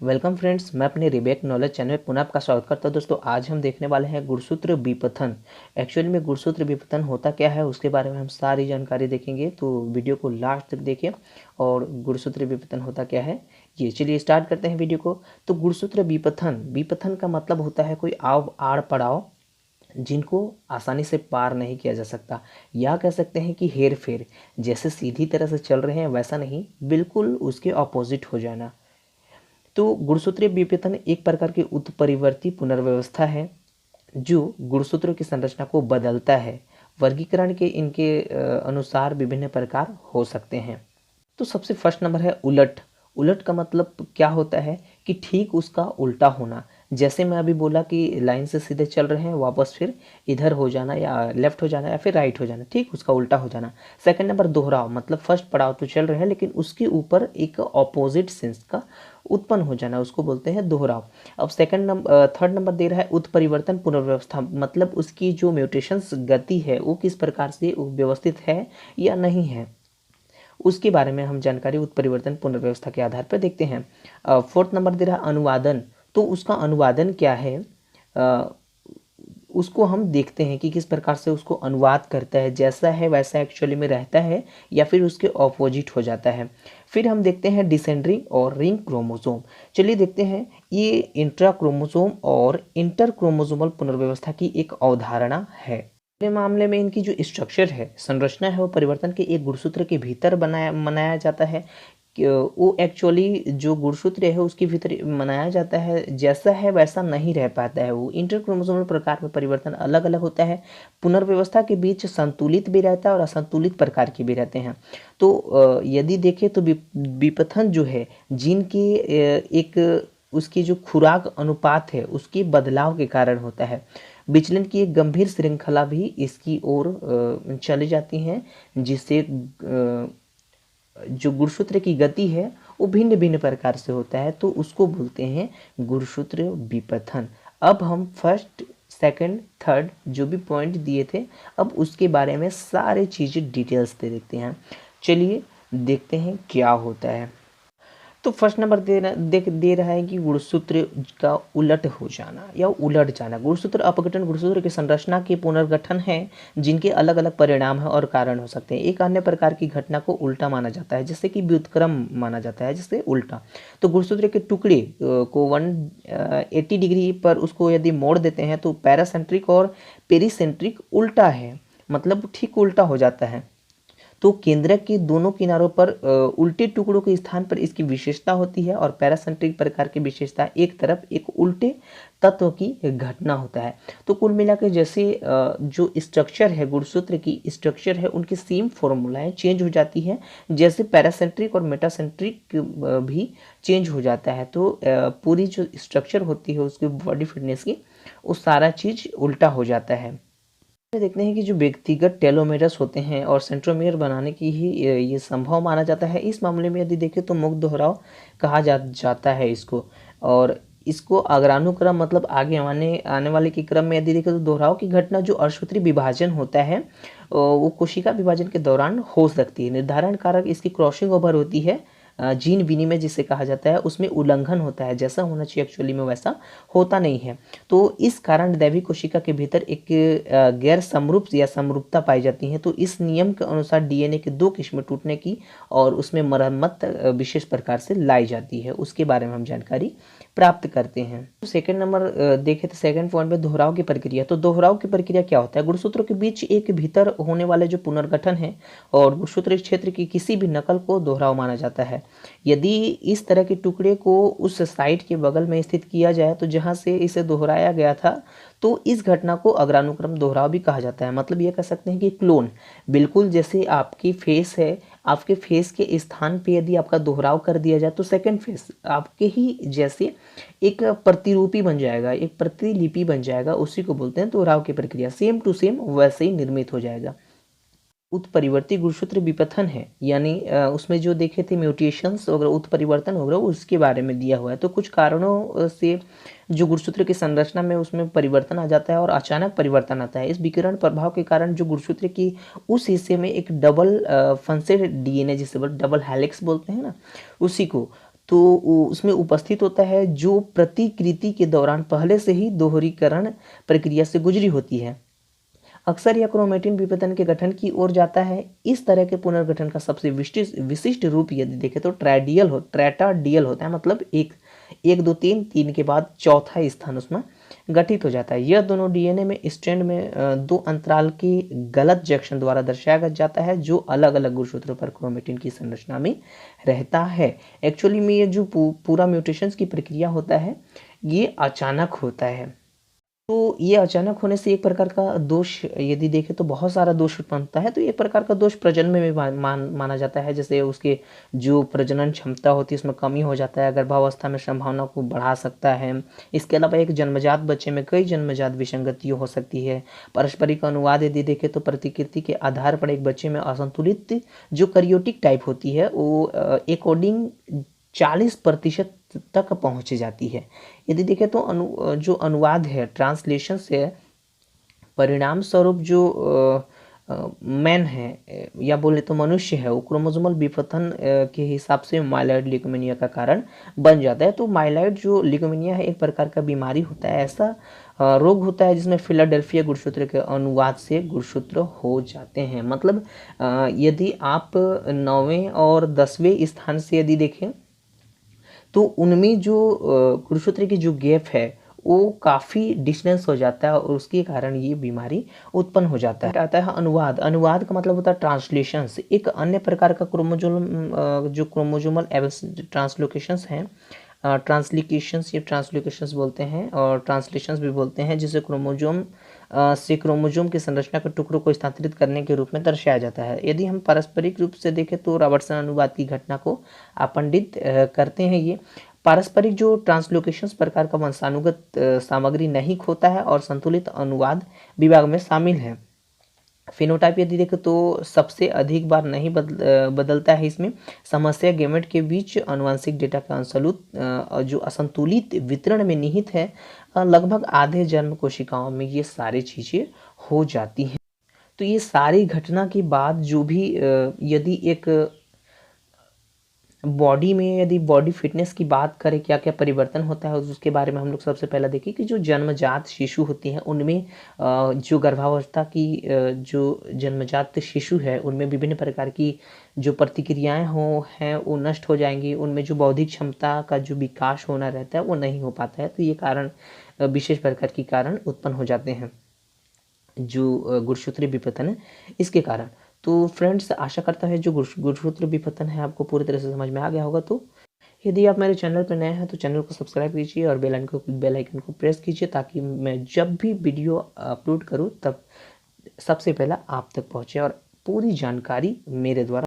Welcome friends, मैं अपने रिबेक knowledge channel में पुनः आपका स्वागत करता हूं। दोस्तों आज हम देखने वाले हैं गुणसूत्र विपथन। एक्चुअली में गुणसूत्र विपथन होता क्या है उसके बारे में हम सारी जानकारी देखेंगे, तो वीडियो को लास्ट तक देखें। और गुणसूत्र विपथन होता क्या है ये चलिए स्टार्ट करते हैं वीडियो को। तो गुणसूत्र विपथन विपथन का मतलब होता है कोई आड़ पड़ाव जिनको आसानी से पार नहीं किया जा सकता, या कह सकते हैं कि हेर फेर। जैसे सीधी तरह से चल रहे हैं वैसा नहीं, बिल्कुल उसके ऑपोजिट हो जाना। तो गुणसूत्रीय विपथन एक प्रकार की उत्परिवर्ती पुनर्व्यवस्था है जो गुणसूत्रों की संरचना को बदलता है। वर्गीकरण के इनके अनुसार विभिन्न प्रकार हो सकते हैं। तो सबसे फर्स्ट नंबर है उलट। उलट का मतलब क्या होता है कि ठीक उसका उल्टा होना। जैसे मैं अभी बोला कि लाइन से सीधे चल रहे हैं, वापस फिर इधर हो जाना या लेफ्ट हो जाना या फिर राइट हो जाना, ठीक उसका उल्टा हो जाना। सेकंड नंबर दोहराव, मतलब फर्स्ट पड़ाव तो चल रहे हैं लेकिन उसके ऊपर एक ऑपोजिट सेंस का उत्पन्न हो जाना, उसको बोलते हैं दोहराव। अब थर्ड नंबर दे रहा है उत्परिवर्तन पुनर्व्यवस्था, मतलब उसकी जो म्यूटेशंस गति है वो किस प्रकार से व्यवस्थित है या नहीं है, उसके बारे में हम जानकारी उत्परिवर्तन पुनर्व्यवस्था के आधार पर देखते हैं। फोर्थ नंबर दे रहा अनुवादन। तो उसका अनुवादन क्या है, उसको हम देखते हैं कि किस प्रकार से उसको अनुवाद करता है, जैसा है वैसा एक्चुअली में रहता है या फिर उसके ऑपोजिट हो जाता है। फिर हम देखते हैं डिसेंडरिंग और रिंग क्रोमोसोम। चलिए देखते हैं, ये इंट्रा क्रोमोसोम और इंटर क्रोमोसोमल पुनर्व्यवस्था की एक अवधारणा है। पहले मामले में इनकी जो स्ट्रक्चर है, संरचना है, वो परिवर्तन के एक गुणसूत्र के भीतर मनाया जाता है। वो एक्चुअली जो गुणसूत्र है उसके भीतर मनाया जाता है, जैसा है वैसा नहीं रह पाता है। वो इंटरक्रोमोसोमल प्रकार में परिवर्तन अलग अलग होता है। पुनर्व्यवस्था के बीच संतुलित भी रहता है और असंतुलित प्रकार के भी रहते हैं। तो यदि देखें तो विपथन जो है जीन की एक उसकी जो खुराक अनुपात है उसके बदलाव के कारण होता है। विचलन की एक गंभीर श्रृंखला भी इसकी ओर चली जाती हैं, जिससे जो गुणसूत्र की गति है वो भिन्न भिन्न प्रकार से होता है, तो उसको बोलते हैं गुणसूत्र विपथन। अब हम फर्स्ट सेकंड थर्ड जो भी पॉइंट दिए थे, अब उसके बारे में सारे चीज़ें डिटेल्स से देखते हैं। चलिए देखते हैं क्या होता है। तो फर्स्ट नंबर दे रहा है कि गुणसूत्र का उलट हो जाना या उलट जाना। गुणसूत्र अपघटन गुणसूत्र की संरचना के पुनर्गठन है जिनके अलग अलग परिणाम है और कारण हो सकते हैं। एक अन्य प्रकार की घटना को उल्टा माना जाता है, जैसे कि व्युत्क्रम माना जाता है, जिससे उल्टा। तो गुणसूत्र के टुकड़े को 180 डिग्री पर उसको यदि मोड़ देते हैं तो पैरासेंट्रिक और पेरिसेंट्रिक उल्टा है, मतलब ठीक उल्टा हो जाता है। तो केंद्रक के दोनों किनारों पर उल्टे टुकड़ों के स्थान पर इसकी विशेषता होती है, और पैरासेंट्रिक प्रकार की विशेषता एक तरफ एक उल्टे तत्व की घटना होता है। तो कुल मिलाकर जैसे जो स्ट्रक्चर है, गुणसूत्र की स्ट्रक्चर है, उनकी सेम फॉर्मूलाएं चेंज हो जाती है, जैसे पैरासेंट्रिक और मेटासेंट्रिक भी चेंज हो जाता है। तो पूरी जो स्ट्रक्चर होती है उसकी बॉडी फिटनेस की, वो सारा चीज़ उल्टा हो जाता है। देखते हैं कि जो व्यक्तिगत टेलोमेरस होते हैं और सेंट्रोमियर बनाने की ही ये संभव माना जाता है। इस मामले में यदि देखें तो मुक्त दोहराव कहा जाता है इसको। और इसको अग्रानुक्रम, मतलब आगे आने वाले के क्रम में यदि देखें तो दोहराव की घटना जो अर्धसूत्री विभाजन होता है वो कोशिका विभाजन के दौरान हो सकती है। निर्धारण कारक इसकी क्रॉसिंग ओवर होती है, जीन विनिमय जिसे कहा जाता है, उसमें उल्लंघन होता है, जैसा होना चाहिए एक्चुअली में वैसा होता नहीं है। तो इस कारण दैवी कोशिका के भीतर एक गैर समरूप या समरूपता पाई जाती है। तो इस नियम के अनुसार डीएनए के दो किस्में टूटने की और उसमें मरम्मत विशेष प्रकार से लाई जाती है, उसके बारे में हम जानकारी प्राप्त करते हैं। तो सेकंड नंबर देखें तो सेकंड पॉइंट में दोहराव की प्रक्रिया। तो दोहराव की प्रक्रिया क्या होता है? गुणसूत्रों के बीच एक भीतर होने वाले जो पुनर्गठन है और गुणसूत्र क्षेत्र की किसी भी नकल को दोहराव माना जाता है। यदि इस तरह के टुकड़े को उस साइट के बगल में स्थित किया जाए तो जहां से इसे दोहराया गया था, तो इस घटना को अग्रानुक्रम दोहराव भी कहा जाता है। मतलब ये कह सकते हैं कि क्लोन, बिल्कुल जैसे आपकी फेस है, आपके फेस के स्थान पे यदि आपका दोहराव कर दिया जाए तो सेकंड फेस आपके ही जैसे एक प्रतिरूपी बन जाएगा, एक प्रतिलिपि बन जाएगा, उसी को बोलते हैं दोहराव की प्रक्रिया। सेम टू सेम वैसे ही निर्मित हो जाएगा। उत्परिवर्ती गुणसूत्र विपथन है, यानी उसमें जो देखे थे म्यूटेशंस वगैरह, उत्परिवर्तन वगैरह, उसके बारे में दिया हुआ है। तो कुछ कारणों से जो गुणसूत्र की संरचना में उसमें परिवर्तन आ जाता है और अचानक परिवर्तन आता है। इस विकिरण प्रभाव के कारण जो गुणसूत्र की उस हिस्से में एक डबल फंसेड डीएनए, जिसे डबल हेलिक्स बोलते हैं ना, उसी को तो उसमें उपस्थित होता है जो प्रतिकृति के दौरान पहले से ही दोहरीकरण प्रक्रिया से गुजरी होती है। अक्सर यह क्रोमेटिन विपतन के गठन की ओर जाता है। इस तरह के पुनर्गठन का सबसे विशिष्ट रूप यदि देखें तो ट्रेटाडियल होता है, मतलब एक एक दो तीन तीन के बाद चौथा स्थान उसमें गठित हो जाता है। यह दोनों डीएनए में स्ट्रैंड में दो अंतराल के गलत जंक्शन द्वारा दर्शाया जाता है जो अलग अलग गुणसूत्रों पर क्रोमेटिन की संरचना में रहता है। एक्चुअली में ये जो पूरा म्यूटेशंस की प्रक्रिया होता है ये अचानक होता है। तो ये अचानक होने से एक प्रकार का दोष यदि देखें तो बहुत सारा दोष उत्पन्न होता है। तो एक प्रकार का दोष प्रजनन में भी माना जाता है। जैसे उसके जो प्रजनन क्षमता होती है उसमें कमी हो जाता है, गर्भावस्था में संभावना को बढ़ा सकता है। इसके अलावा एक जन्मजात बच्चे में कई जन्मजात विसंगतियाँ हो सकती है। पारस्परिक अनुवाद यदि देखें तो प्रतिकृति के आधार पर एक बच्चे में असंतुलित जो करियोटिक टाइप होती है वो अकॉर्डिंग 40% तक पहुंच जाती है। यदि देखें तो जो अनुवाद है, ट्रांसलेशन से परिणाम स्वरूप जो मैन है या बोले तो मनुष्य है वो क्रोमोसोमल विपतन के हिसाब से माइलॉइड ल्यूकेमिया का कारण बन जाता है। तो माइलॉइड जो ल्यूकेमिया है एक प्रकार का बीमारी होता है, ऐसा रोग होता है जिसमें फिलाडेल्फिया गुणसूत्र के अनुवाद से गुणसूत्र हो जाते हैं। मतलब यदि आप 9वें और 10वें स्थान से यदि देखें तो उनमें जो गुणसूत्र की जो गैप है वो काफ़ी डिस्टेंस हो जाता है और उसके कारण ये बीमारी उत्पन्न हो जाता है। आता है अनुवाद का मतलब होता है ट्रांसलेशंस। एक अन्य प्रकार का जो क्रोमोजोमल ट्रांसलोकेशंस हैं, ट्रांसलिकेशंस या ट्रांसलोकेशंस बोलते हैं और ट्रांसलेशंस भी बोलते हैं, जिसे क्रोमोजोम से क्रोमोजोम की संरचना के टुकड़ों को स्थानांतरित करने के रूप में दर्शाया जाता है। यदि हम पारस्परिक रूप से देखें तो रॉबर्टसन अनुवाद की घटना को अपंडित करते हैं। ये पारस्परिक जो ट्रांसलोकेशंस प्रकार का वंशानुगत सामग्री नहीं खोता है और संतुलित अनुवाद विभाग में शामिल है। फिनोटाइप यदि देखें तो सबसे अधिक बार नहीं बदलता है। इसमें समस्या गेमेट के बीच आनुवंशिक डेटा का जो असंतुलित वितरण में निहित है। लगभग आधे जन्म कोशिकाओं में ये सारी चीज़ें हो जाती हैं। तो ये सारी घटना के बाद जो भी यदि एक बॉडी में यदि बॉडी फिटनेस की बात करें क्या क्या परिवर्तन होता है उसके बारे में हम लोग सबसे पहले देखें कि जो जन्मजात शिशु होती हैं उनमें जो गर्भावस्था की जो जन्मजात शिशु है उनमें विभिन्न प्रकार की जो प्रतिक्रियाएं हैं वो नष्ट हो जाएंगी। उनमें जो बौद्धिक क्षमता का जो विकास होना रहता है वो नहीं हो पाता है। तो ये कारण विशेष प्रकार के कारण उत्पन्न हो जाते हैं जो गुणसूत्रीय विपतन है इसके कारण। तो फ्रेंड्स आशा करता है जो गुणसूत्र विपतन है आपको पूरी तरह से समझ में आ गया होगा। तो यदि आप मेरे चैनल पर नए हैं तो चैनल को सब्सक्राइब कीजिए और बेल आइकन को प्रेस कीजिए ताकि मैं जब भी वीडियो अपलोड करूं तब सबसे पहला आप तक पहुंचे और पूरी जानकारी मेरे द्वारा